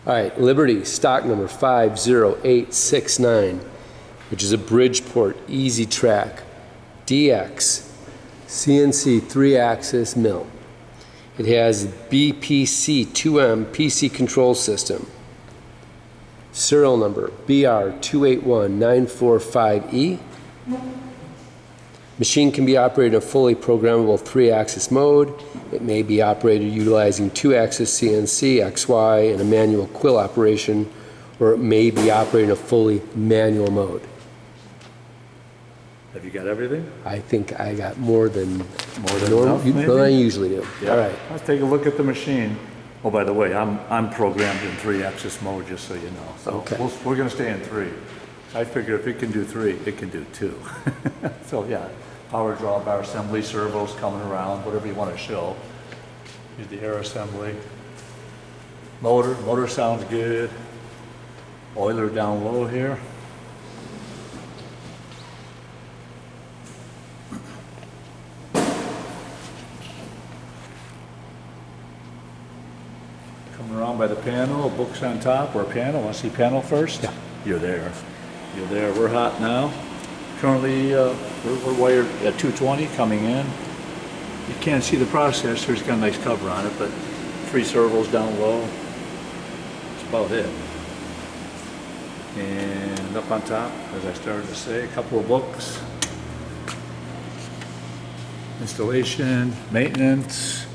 All right, Liberty, stock number 50869, which is a Bridgeport EZ-TRAK DX CNC 3-axis mill. It has BPC 2M PC control system. Serial number BR281945E. Machine can be operated in a fully programmable 3-axis mode. It may be operated utilizing 2-axis CNC, XY, and a manual quill operation, or it may be operated in a fully manual mode. Have you got everything? I think I got more than enough, maybe? I usually do. Yeah. All right. Let's take a look at the machine. Oh, by the way, I'm programmed in 3-axis mode, just so you know. So Okay. we're going to stay in 3. I figure if it can do 3, it can do 2. So yeah, power drawbar assembly, servos coming around, whatever you want to show. Here's the air assembly. Motor sounds good. Oiler down low here. Coming around by the panel, books on top, or panel. Want to see panel first? Yeah. You're there. You're there. We're hot now. Currently, we're wired at 220 coming in. You can't see the processor. It's got a nice cover on it, but 3 servos down low. That's about it. And up on top, as I started to say, a couple of books. Installation, maintenance,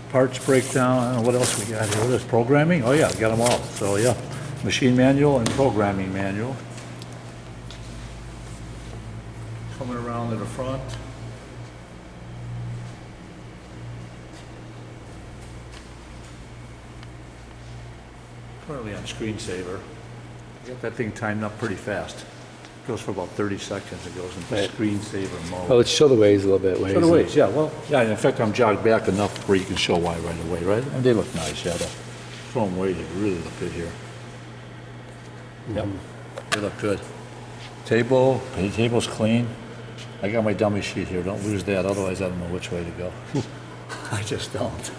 parts breakdown. I don't know what else we got here. What is programming? Oh yeah, we got them all. So yeah, machine manual and programming manual. Coming around to the front. Currently on screensaver. I got that thing timed up pretty fast. It goes for about 30 seconds. It goes into Right. screensaver mode. Oh, let's show the ways a little bit. Show the ways, yeah. Well, yeah, in fact, I'm jogged back enough where you can show why right away, right? And they look nice, yeah. The chrome weight, they really look good here. Yep, they look good. The table's clean. I got my dummy sheet here. Don't lose that, otherwise I don't know which way to go. I just don't.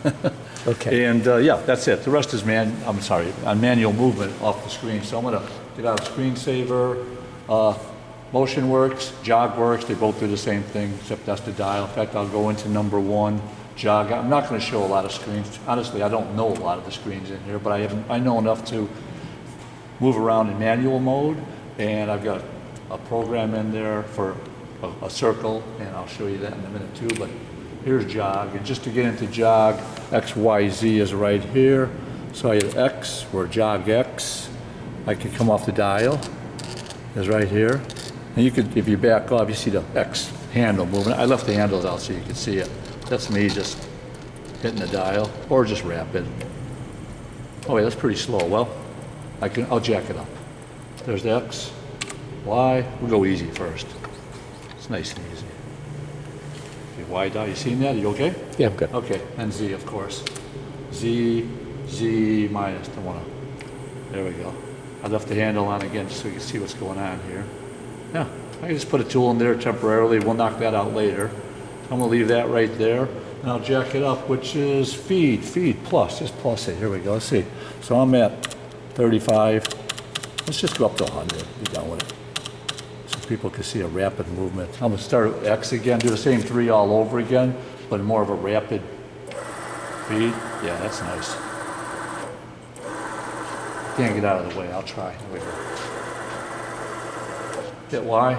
Okay. And yeah, that's it. The rest is on manual movement off the screen. So I'm gonna get out of screensaver. Motion works, jog works. They both do the same thing, except that's the dial. In fact, I'll go into number 1, jog. I'm not going to show a lot of screens. Honestly, I don't know a lot of the screens in here, but I know enough to move around in manual mode. And I've got a program in there for a circle, and I'll show you that in a minute too. But here's jog, and just to get into jog, XYZ is right here. So I hit X, or jog X. I can come off the dial. Is right here. And you could, if you back off, you see the X handle moving. I left the handles out so you could see it. That's me just hitting the dial, or just rapid. Oh wait, that's pretty slow. Well, I'll jack it up. There's the X, Y. We'll go easy first. It's nice and easy. Okay, Y dial, you seen that? Are you okay? Yeah, I'm good. Okay, and Z, of course. Z minus, don't wanna, there we go. I left the handle on again so you can see what's going on here. Yeah, I can just put a tool in there temporarily. We'll knock that out later. So I'm gonna leave that right there. And I'll jack it up, which is feed plus, just plus it. Here we go, let's see. So I'm at 35. Let's just go up to 100, be done with it. So people can see a rapid movement. I'm gonna start at X again, do the same 3 all over again, but more of a rapid feed. Yeah, that's nice. Can't get out of the way, I'll try. Here we go. Hit Y.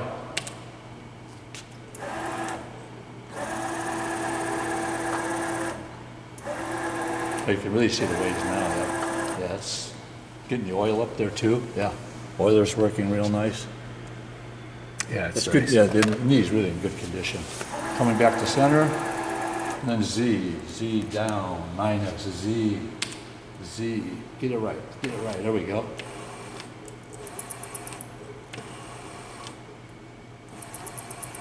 You can really see the waves now. Yeah, it's getting the oil up there too. Yeah, oiler's working real nice. Yeah, it's good. nice. Yeah, the knee's really in good condition. Coming back to center, and then Z down, minus Z. Get it right, there we go.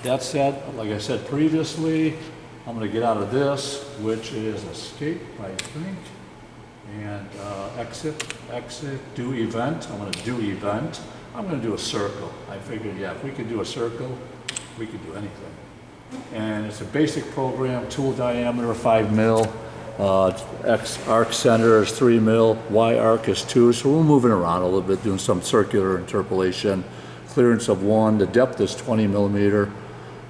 That said, like I said previously, I'm gonna get out of this, which is escape, I think, and exit, do event. I'm gonna do event. I'm gonna do a circle. I figured, yeah, if we could do a circle, we could do anything. And it's a basic program, tool diameter 5 mil, X arc center is 3 mil, Y arc is 2, so we're moving around a little bit, doing some circular interpolation. Clearance of 1, the depth is 20 millimeter.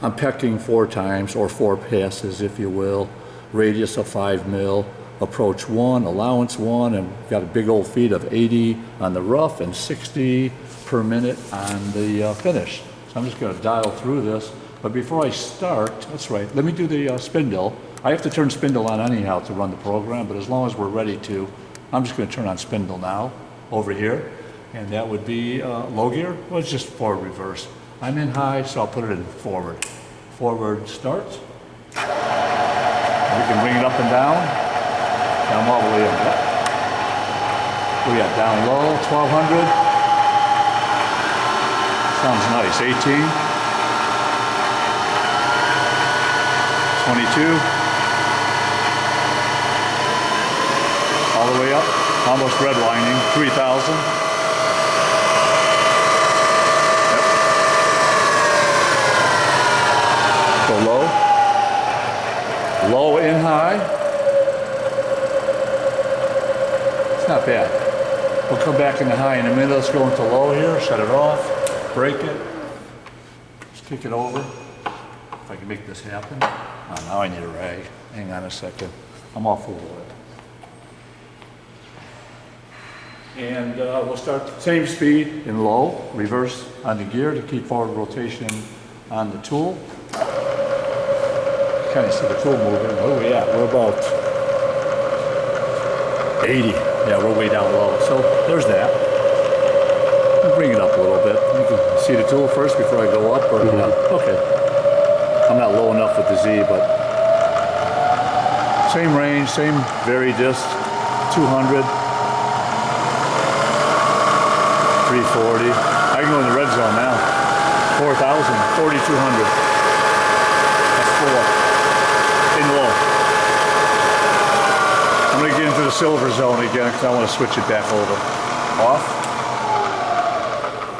I'm pecking 4 times, or 4 passes, if you will. Radius of 5 mil, approach 1, allowance 1, and got a big old feed of 80 on the rough and 60 per minute on the finish. So I'm just gonna dial through this. But before I start, that's right, let me do the spindle. I have to turn spindle on anyhow to run the program, but as long as we're ready to, I'm just gonna turn on spindle now, over here. And that would be low gear, well, it's just forward reverse. I'm in high, so I'll put it in forward. Forward start. We can bring it up and down. I'm all the way up. We got down low, 1200. Sounds nice, 18. 22. All the way up, almost redlining, 3000. Yep. Go low. Low in high. It's not bad. We'll come back into high in a minute. Let's go into low here, shut it off, break it. Let's kick it over. If I can make this happen. Oh, now I need a rag. Hang on a second. I'm all full of it. And we'll start the same speed in low, reverse on the gear to keep forward rotation on the tool. Kind of see the tool moving. Where are we at? We're about 80. Yeah, we're way down low. So there's that. I'll bring it up a little bit. You can see the tool first before I go up, or okay. I'm not low enough with the Z, but same range, same vary disc, 200, 340. I can go in the red zone now. 4,000, 4,200. That's 4. In low. I'm going to get into the silver zone again because I want to switch it back over. Off.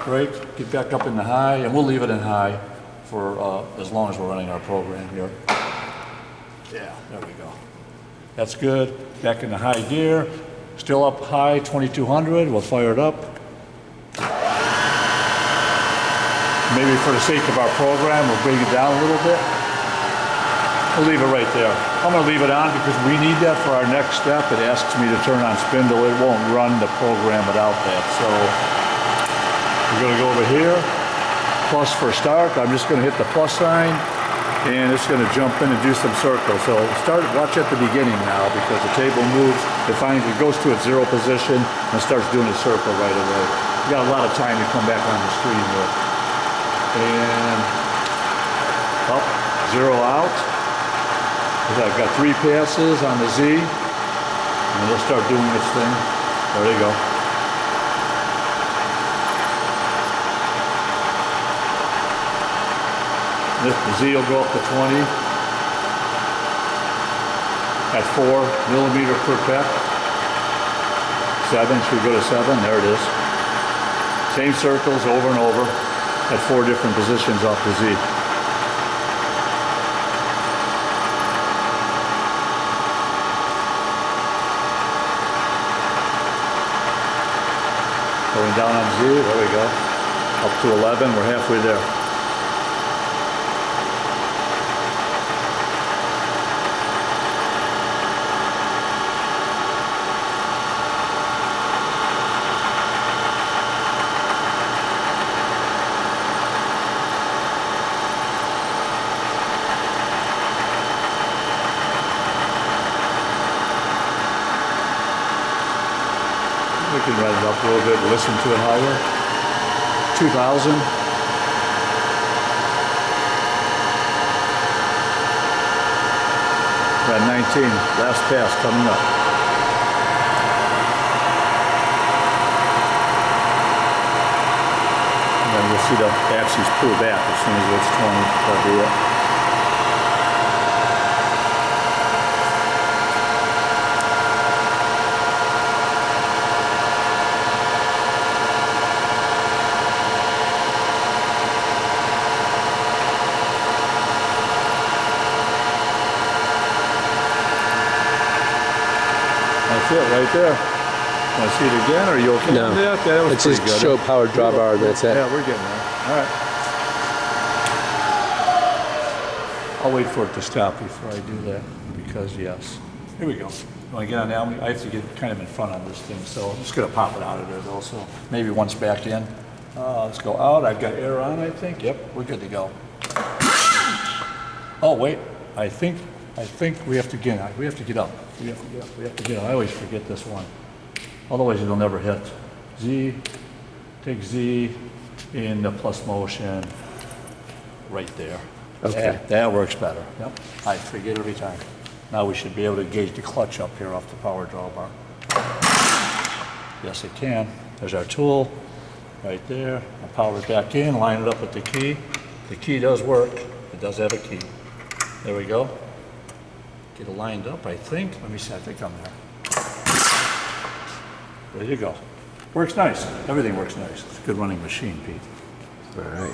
Break. Get back up in the high, and we'll leave it in high for as long as we're running our program here. Yeah, there we go. That's good. Back in the high gear. Still up high, 2200. We'll fire it up. Maybe for the sake of our program, we'll bring it down a little bit. We'll leave it right there. I'm going to leave it on because we need that for our next step. It asks me to turn on spindle. It won't run the program without that. So we're going to go over here. Plus for start. I'm just going to hit the plus sign, and it's going to jump in and do some circles. So watch at the beginning now because the table moves. It goes to its 0 position and starts doing a circle right away. You got a lot of time to come back on the screen here. And up, 0 out. I've got 3 passes on the Z, and it'll start doing its thing. There you go. The Z will go up to 20 at 4 millimeter per peck. 7, should we go to 7? There it is. Same circles over and over at 4 different positions off the Z. Going down on Z, there we go. Up to 11, we're halfway there. We can run it up a little bit, listen to it higher. 2,000. Got 19, last pass coming up. And then we'll see the axis pull back as soon as it's 20. That'll be it. right there. Want to see it again, or are you okay No. with that? That was It's pretty just good. show power drawbar, that's it. Yeah, we're getting there. All right. I'll wait for it to stop before I do that, because yes. Here we go. When I get on now, I have to get kind of in front on this thing, so I'm just gonna pop it out of there though, so maybe once back in. Let's go out. I've got air on, I think. Yep, we're good to go. Oh, wait. I think we have to get up. We have to get up. We have to get up. I always forget this one. Otherwise, it'll never hit. Z, take Z in the plus motion right there. Okay. That works better. Yep. I forget every time. Now we should be able to gauge the clutch up here off the power drawbar. Yes, it can. There's our tool right there. I'll power it back in, line it up with the key. The key does work. It does have a key. There we go. Get it lined up, I think. Let me see. I think I'm there. There you go. Works nice. Everything works nice. It's a good running machine, Pete. All right.